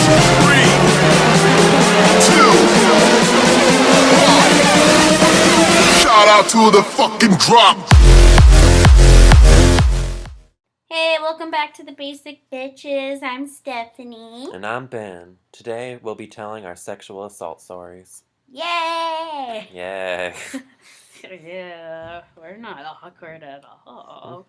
Three, two, one. Shout out to the fucking drop. Hey, welcome back to the Basic Bitches. I'm Stephanie. And I'm Ben. Today we'll be telling our sexual assault stories. Yay! Yay! Yeah, we're not awkward at all.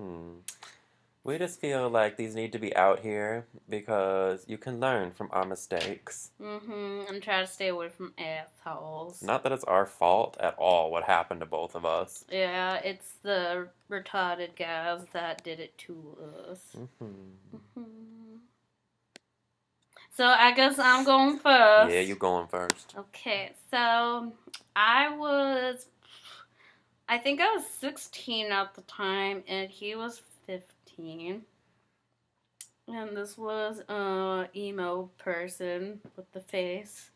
We just feel like these need to be out here because you can learn from our mistakes. I'm trying to stay away from assholes. Not that it's our fault at all what happened to both of us. Yeah, it's the retarded guys that did it to us. So I guess I'm going first. Yeah, you going first. Okay, so I think I was 16 at the time, and he was 15. And this was a emo person with the face.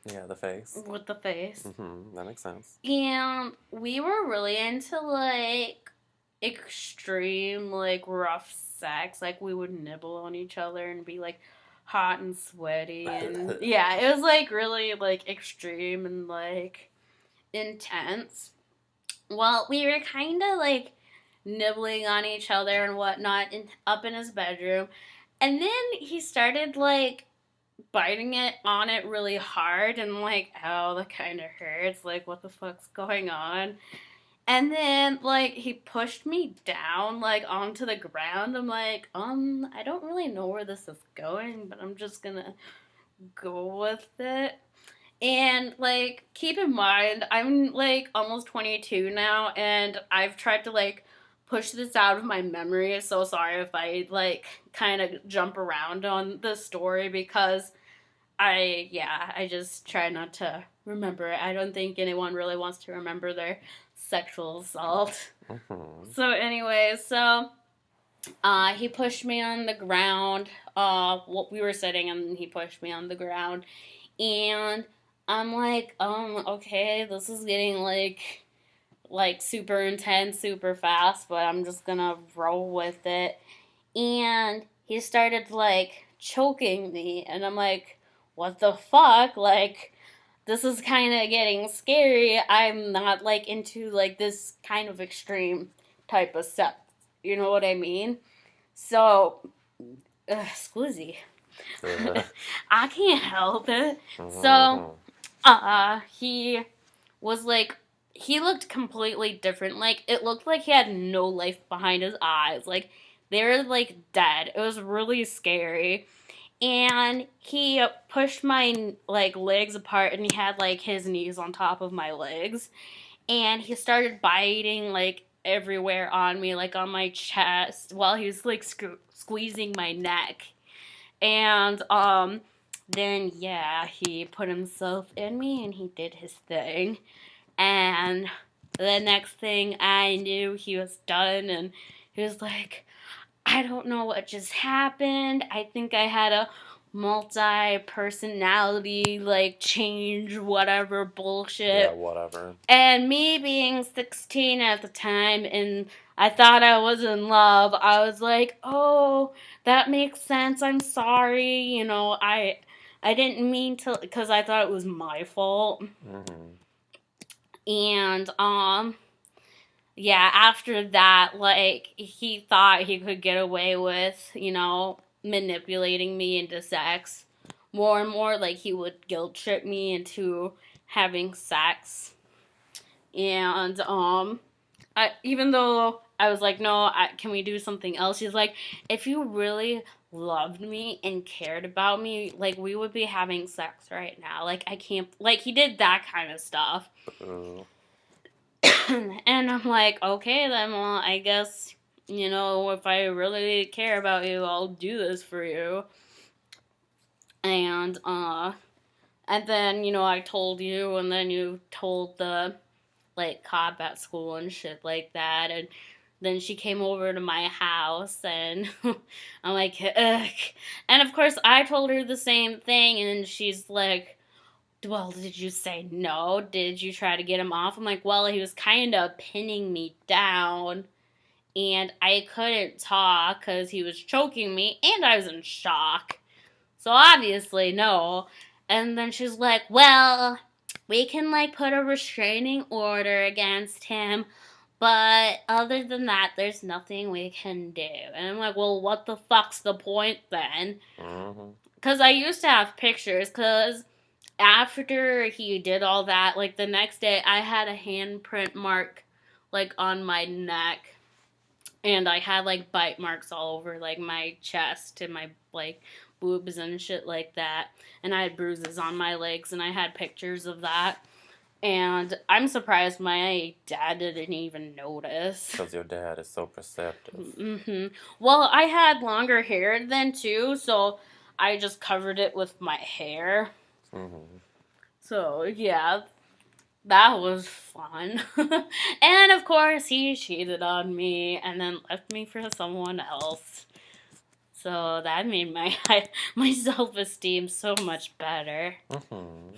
Yeah, the face. With the face. That makes sense. And we were really into, like, extreme, like, rough sex. Like, we would nibble on each other and be, like, hot and sweaty. And, yeah, it was, like, really, like, extreme and, like, intense. Well, we were kind of, like, nibbling on each other and whatnot up in his bedroom. And then he started, like, biting on it really hard and, like, ow, that kind of hurts. Like, what the fuck's going on? And then, like, he pushed me down, like, onto the ground. I'm like, I don't really know where this is going, but I'm just gonna go with it. And, like, keep in mind, I'm, like, almost 22 now, and I've tried to, like, push this out of my memory. So sorry if I, like, kind of jump around on the story because I just try not to remember it. I don't think anyone really wants to remember their sexual assault. So anyway, he pushed me on the ground. We were sitting and he pushed me on the ground. And I'm like, okay, this is getting, like super intense, super fast, but I'm just gonna roll with it. And he started, like, choking me, and I'm like, what the fuck? Like, this is kind of getting scary. I'm not, like, into, like, this kind of extreme type of sex. You know what I mean? So, squizzy. I can't help it. So, he was, like, he looked completely different. Like, it looked like he had no life behind his eyes. Like, they were, like, dead. It was really scary. And he pushed my, like, legs apart, and he had, like, his knees on top of my legs. And he started biting, like, everywhere on me, like, on my chest, while he was, like, squeezing my neck. And, then, yeah, he put himself in me, and he did his thing. And the next thing I knew, he was done, and he was like, I don't know what just happened. I think I had a multi-personality, like, change, whatever bullshit. Yeah, whatever. And me being 16 at the time, and I thought I was in love, I was like, oh, that makes sense. I'm sorry. You know, I didn't mean to, because I thought it was my fault. And, yeah, after that, like, he thought he could get away with, you know, manipulating me into sex more and more. Like, he would guilt trip me into having sex. And, even though I was like, no, can we do something else? He's like, if you really loved me and cared about me, like, we would be having sex right now. Like, I can't, like, he did that kind of stuff. And I'm like, okay, then, well, I guess, you know, if I really care about you, I'll do this for you. And then, you know, I told you, and then you told the, like, cop at school and shit like that, and then she came over to my house, and I'm like, ugh. And of course, I told her the same thing, and she's like, well, did you say no? Did you try to get him off? I'm like, well, he was kind of pinning me down, and I couldn't talk because he was choking me, and I was in shock. So obviously, no. And then she's like, well, we can like put a restraining order against him, but other than that, there's nothing we can do. And I'm like, well, what the fuck's the point then? Mm-hmm. Because I used to have pictures, because after he did all that, like the next day, I had a handprint mark like on my neck. And I had like bite marks all over like my chest and my like boobs and shit like that. And I had bruises on my legs and I had pictures of that. And I'm surprised my dad didn't even notice. Because your dad is so perceptive. Well, I had longer hair then too, so I just covered it with my hair. Mm-hmm. So yeah, that was fun. And of course, he cheated on me and then left me for someone else. So that made my my self-esteem so much better. And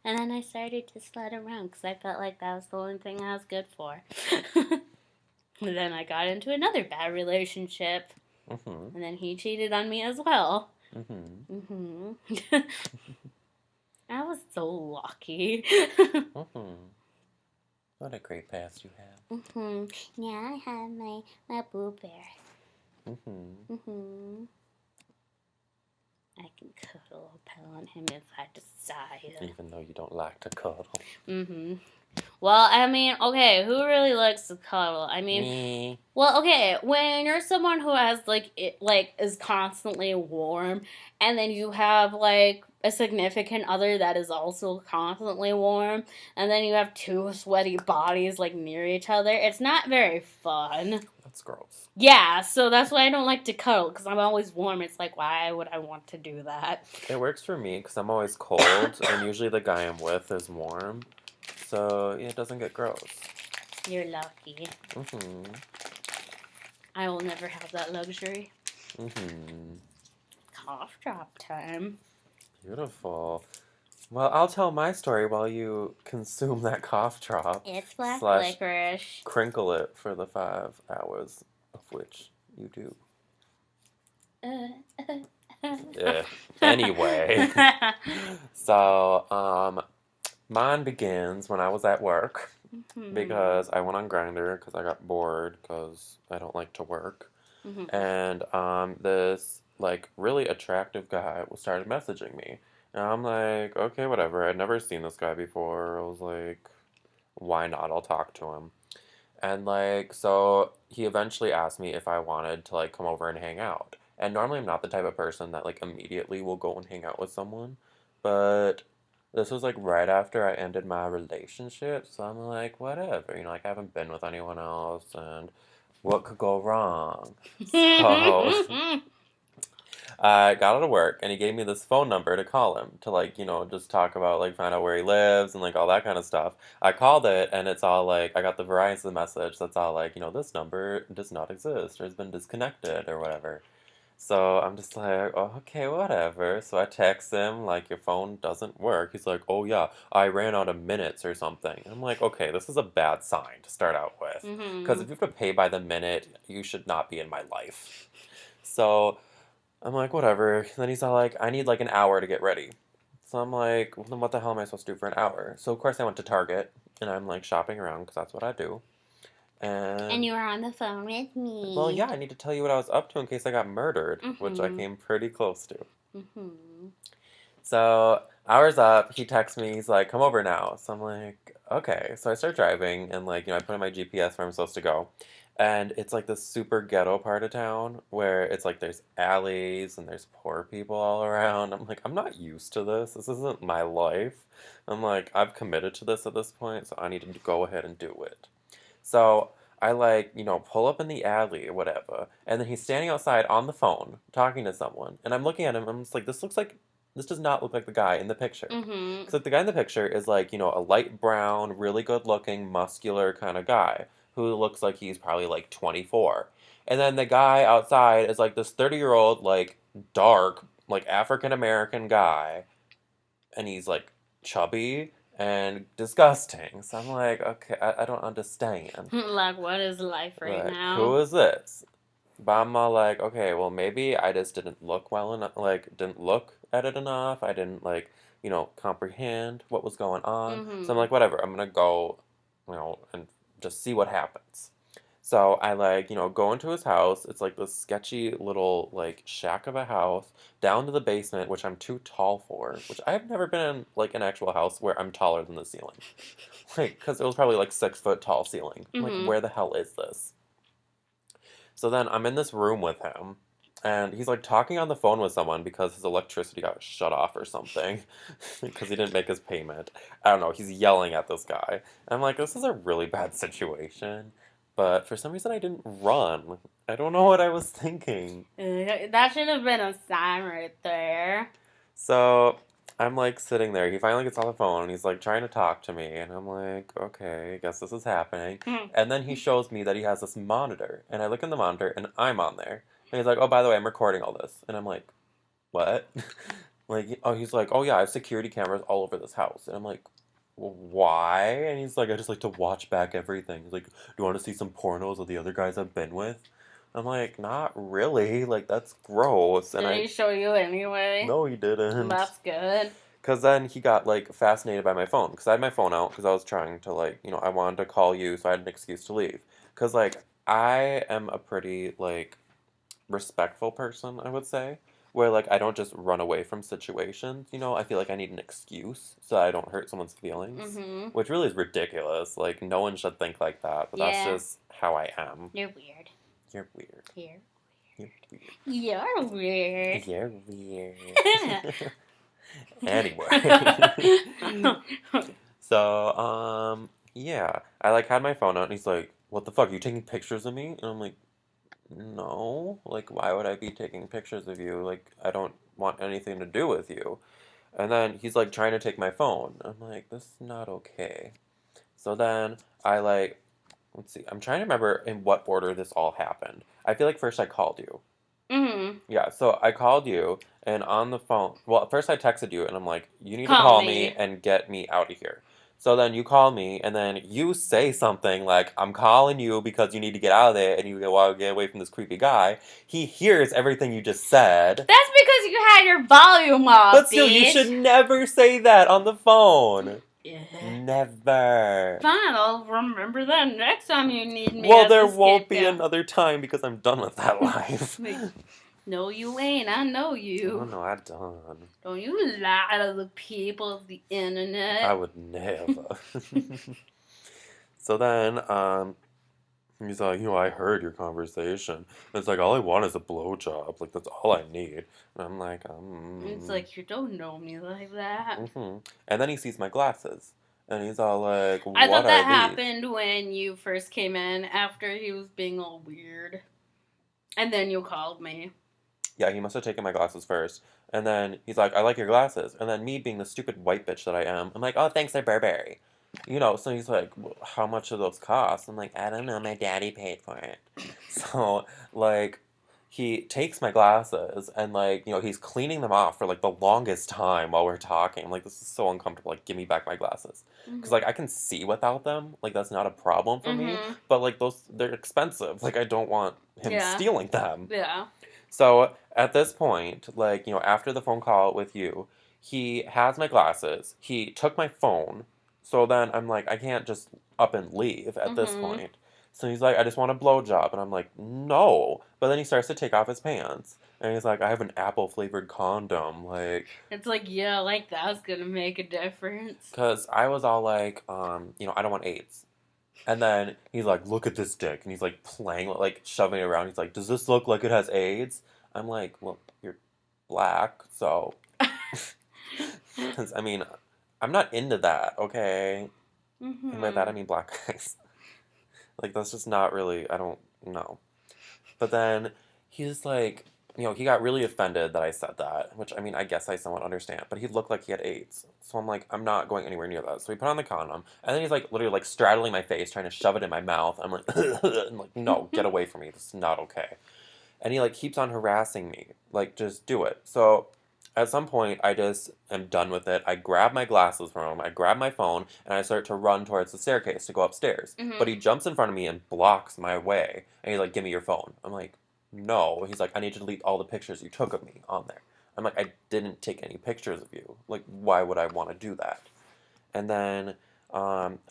then I started to slut around because I felt like that was the only thing I was good for. And then I got into another bad relationship. And then he cheated on me as well. I was so lucky. What a great past you have. Yeah, I have my boo bear. I can cuddle or pet on him if I desire. Even though you don't like to cuddle. Well, I mean, okay, who really likes to cuddle? I mean, Me. well, okay, when you're someone who has is constantly warm, and then you have like a significant other that is also constantly warm, and then you have two sweaty bodies like near each other, it's not very fun. That's gross. Yeah, so that's why I don't like to cuddle, because I'm always warm. It's like, why would I want to do that? It works for me because I'm always cold, and usually the guy I'm with is warm. So, yeah, it doesn't get gross. You're lucky. I will never have that luxury. Cough drop time. Beautiful. Well, I'll tell my story while you consume that cough drop. It's black / licorice. Crinkle it for the 5 hours of which you do. Anyway. So, mine begins when I was at work. Because I went on Grindr because I got bored because I don't like to work. And this like really attractive guy started messaging me. And I'm like, okay, whatever. I'd never seen this guy before. I was like, why not? I'll talk to him. And like, so he eventually asked me if I wanted to like come over and hang out. And normally I'm not the type of person that like immediately will go and hang out with someone. But this was like right after I ended my relationship, so I'm like, whatever, you know, like I haven't been with anyone else, and what could go wrong? So I got out of work, and he gave me this phone number to call him to like, you know, just talk about like find out where he lives and like all that kind of stuff. I called it, and it's all like I got the Verizon message that's all like, you know, this number does not exist or has been disconnected or whatever. So I'm just like, oh, okay, whatever. So I text him, like, your phone doesn't work. He's like, oh, yeah, I ran out of minutes or something. I'm like, okay, this is a bad sign to start out with. Because if you have to pay by the minute, you should not be in my life. So I'm like, whatever. Then he's all like, I need like an hour to get ready. So I'm like, well, then what the hell am I supposed to do for an hour? So of course I went to Target, and I'm like shopping around because that's what I do. And you were on the phone with me. Well, yeah, I need to tell you what I was up to in case I got murdered, which I came pretty close to. So, hours up, he texts me, he's like, come over now. So I'm like, okay. So I start driving, and like, you know, I put in my GPS where I'm supposed to go. And it's like this super ghetto part of town where it's like there's alleys and there's poor people all around. I'm like, I'm not used to this. This isn't my life. I'm like, I've committed to this at this point, so I need to go ahead and do it. So I like, you know, pull up in the alley or whatever, and then he's standing outside on the phone talking to someone, and I'm looking at him, I'm just like, this does not look like the guy in the picture. Because like, the guy in the picture is like, you know, a light brown, really good looking, muscular kind of guy who looks like he's probably like 24. And then the guy outside is like this 30-year-old, like dark, like African American guy, and he's like chubby and disgusting. So I'm like, okay, I don't understand. Like, what is life right Like, now? who is this? But I'm all like, okay, well, maybe I just didn't look well enough, like, didn't look at it enough. I didn't, like, comprehend what was going on. So I'm Mm-hmm. like, whatever, I'm gonna go, and just see what happens. So I, like, go into his house. It's like this sketchy little, like, shack of a house down to the basement, which I'm too tall for, which I've never been in, like, an actual house where I'm taller than the ceiling. Like, because it was probably, like, 6 foot tall ceiling. I'm like, Mm-hmm. where the hell is this? So then I'm in this room with him, and he's like talking on the phone with someone because his electricity got shut off or something because he didn't make his payment. I don't know. He's yelling at this guy. And I'm like, this is a really bad situation. But for some reason, I didn't run. I don't know what I was thinking. That should have been a sign right there. So I'm like sitting there. He finally gets on the phone and he's like trying to talk to me. And I'm like, okay, I guess this is happening. And then he shows me that he has this monitor. And I look in the monitor and I'm on there. And he's like, oh, by the way, I'm recording all this. And I'm like, what? Like, oh, he's like, oh, yeah, I have security cameras all over this house. And I'm like, well, why? And he's like, I just like to watch back everything. He's like, do you want to see some pornos of the other guys I've been with? I'm like, not really. Like, that's gross. And Did I, he show you anyway? no, he didn't. That's good. Because then he got, like, fascinated by my phone. Because I had my phone out because I was trying to, like, I wanted to call you, so I had an excuse to leave. Because, like, I am a pretty, like, respectful person, I would say. Where, like, I don't just run away from situations, I feel like I need an excuse so I don't hurt someone's feelings. Mm-hmm. Which really is ridiculous. Like, no one should think like that. But that's Yeah. just how I am. You're weird. You're weird. You're You're weird. You're weird. You're weird. Anyway. So, yeah. I, like, had my phone out and he's like, what the fuck, are you taking pictures of me? And I'm like, no. Like, why would I be taking pictures of you? Like, I don't want anything to do with you. And then he's, like, trying to take my phone. I'm like, this is not okay. So then I, like, let's see. I'm trying to remember in what order this all happened. I feel like first I called you. Mm-hmm. Yeah, so I called you, and on the phone, well, first I texted you, and I'm like, you need to Call call me. me and get me out of here. So then you call me, and then you say something like, I'm calling you because you need to get out of there, and you want to get away from this creepy guy. He hears everything you just said. That's because you had your volume off, But still, you bitch. should never say that on the phone. Yeah. Never. Fine, I'll remember that next time you need me. Well, as there a won't be scapegoat. another time because I'm done with that life. No, you ain't. I know Oh you. no, I'm done. Don't you lie to the people of the internet. I would never. So then, he's like, I heard your conversation. And it's like, all I want is a blowjob. Like, that's all I need. And I'm like, It's like, you don't know me like that. And then he sees my glasses. And he's all like, what I thought that are these? happened when you first came in after he was being all weird. And then you called me. Yeah, he must have taken my glasses first. And then he's like, I like your glasses. And then me being the stupid white bitch that I am, I'm like, oh, thanks, they're Burberry. So he's like, well, how much do those cost? I'm like, I don't know, my daddy paid for it. So, like, he takes my glasses and, like, he's cleaning them off for, like, the longest time while we're talking. I'm like, this is so uncomfortable. Like, give me back my glasses. Because, like, I can see without them. Like, that's not a problem for me. But, like, they're expensive. Like, I don't want him stealing them. Yeah. So, at this point, like, after the phone call with you, he has my glasses. He took my phone. So then I'm like, I can't just up and leave at this point. So he's like, I just want a blowjob. And I'm like, no. But then he starts to take off his pants. And he's like, I have an apple-flavored condom. Like... It's like, yeah, like that's gonna make a difference. Because I was all like, I don't want AIDS. And then he's like, look at this dick. And he's like playing, like shoving it around. He's like, does this look like it has AIDS? I'm like, well, you're black, so... Because, I mean... I'm not into that, okay? And by that, I mean black guys. Like, that's just not really, I don't know. But then, he's like, he got really offended that I said that. Which, I mean, I guess I somewhat understand. But he looked like he had AIDS. So I'm like, I'm not going anywhere near that. So we put on the condom. And then he's like, literally, like, straddling my face, trying to shove it in my mouth. I'm like, I'm like, no, get away from me. This is not okay. And he, like, keeps on harassing me. Like, just do it. So... At some point, I just am done with it. I grab my glasses from him, I grab my phone, and I start to run towards the staircase to go upstairs. But he jumps in front of me and blocks my way. And he's like, give me your phone. I'm like, no. He's like, I need to delete all the pictures you took of me on there. I'm like, I didn't take any pictures of you. Like, why would I want to do that? And then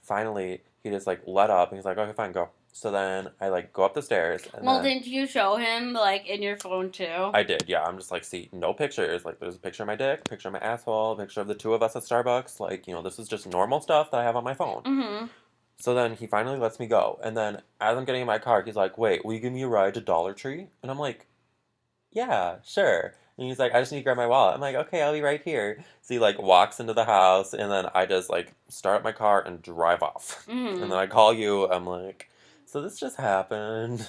finally, he just like let up, and he's like, okay, fine, go. So then I like go up the stairs. And Well, then didn't you show him like in your phone too? I did, yeah. I'm just like, see, no pictures. Like, there's a picture of my dick, picture of my asshole, picture of the two of us at Starbucks. Like, this is just normal stuff that I have on my phone. Mm-hmm. So then he finally lets me go. And then as I'm getting in my car, he's like, wait, will you give me a ride to Dollar Tree? And I'm like, yeah, sure. And he's like, I just need to grab my wallet. I'm like, okay, I'll be right here. So he like walks into the house, and then I just like start up my car and drive off. Mm-hmm. And then I call you. I'm like, so this just happened.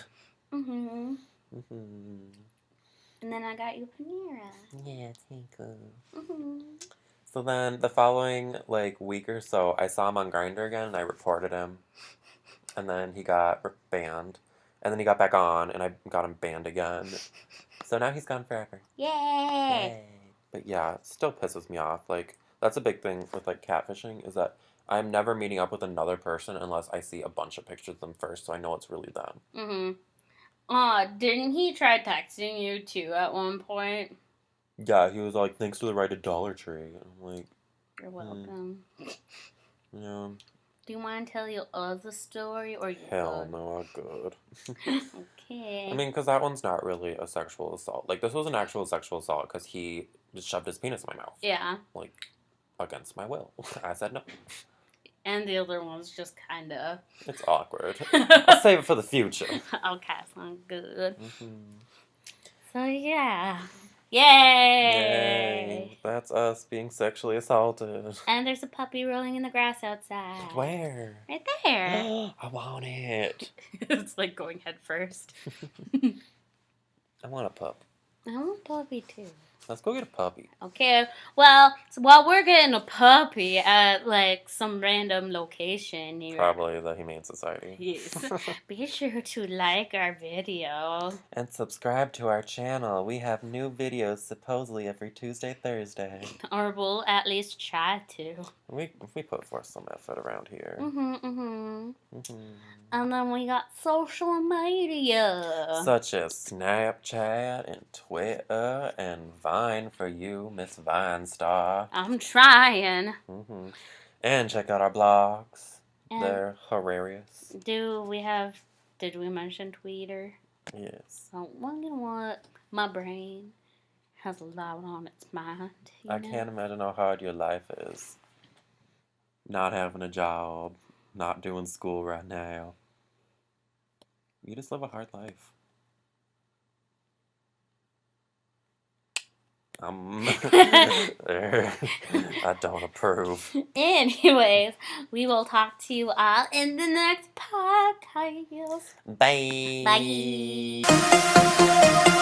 Mm-hmm. Mm-hmm. And then I got you Panera. Yeah, thank you. Mm-hmm. So then the following like week or so, I saw him on Grindr again, and I reported him. And then he got banned. And then he got back on, and I got him banned again. So now he's gone forever. Yay! Yay. But yeah, it still pisses me off. Like, that's a big thing with like catfishing, is that I'm never meeting up with another person unless I see a bunch of pictures of them first, so I know it's really them. Mm-hmm. Didn't he try texting you too at one point? Yeah, he was like, thanks for the ride to Dollar Tree. I'm like, You're welcome. yeah. Do you want to tell your other story, or you Hell good? no, I'm good. Okay. I mean, because that one's not really a sexual assault. Like, this was an actual sexual assault because he just shoved his penis in my mouth. Yeah. Like, against my will. I said no. And the other one's just kind of... It's awkward. I'll save it for the future. Okay, sounds good. Mm-hmm. So, yeah. Yay! Yay! That's us being sexually assaulted. And there's a puppy rolling in the grass outside. Where? Right there. I want it. It's like going head first. I want a pup. I want a puppy too. Let's go get a puppy. Okay, well, so while we're getting a puppy at like some random location here. Probably the Humane Society. Yes. Be sure to like our video. And subscribe to our channel. We have new videos supposedly every Tuesday, Thursday. Or we'll at least try to. We put forth some effort around here. Mm-hmm. Mm-hmm. And then we got social media. Such as Snapchat and Twitter and Vine for you, Miss Vine Star. I'm trying. Mm-hmm. And check out our blogs. And They're hilarious. did we mention Twitter? Yes. So, well, you know what? My brain has a lot on its mind. I can't imagine how hard your life is. Not having a job, not doing school right now. You just live a hard life. I don't approve. Anyways, we will talk to you all in the next podcast. Bye. Bye.